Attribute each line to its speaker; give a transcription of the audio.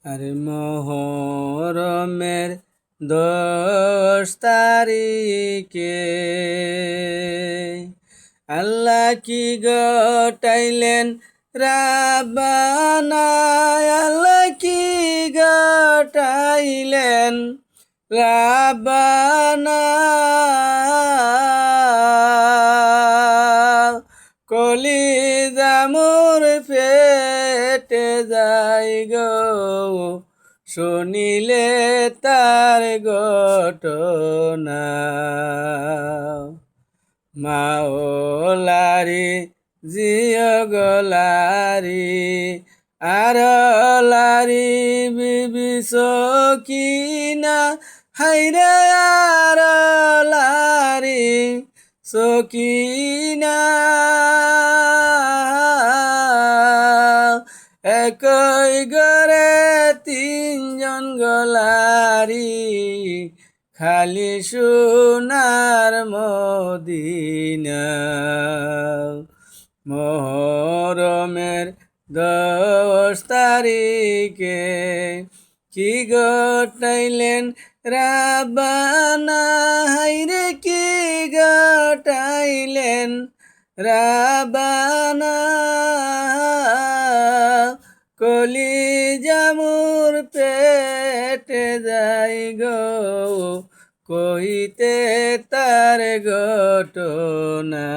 Speaker 1: আর মোহরমের 10 তারিখে আল্লাহ কি ঘটাইলেন রাব্বানা, আল্লাহ কি ঘটাইলেন রাব্বানা। কলিজা মোর ফেটে যায় গো শুনিলে তার ঘটনা। মাওলারি জিয় গলারি আর লারি বিবি সকিনা, হাইরে আর লারি সকিনা। একই ঘরে 3জন গলারি, খালি সোনার মদিনা। মোহরমের 10 তারিখে কি ঘটাইলেন রাব্বানা, হাইরে কি ঘটাইলেন রাব্বানা। কলিজা মোর পেটে যায় গো কইতে তার ঘটনা।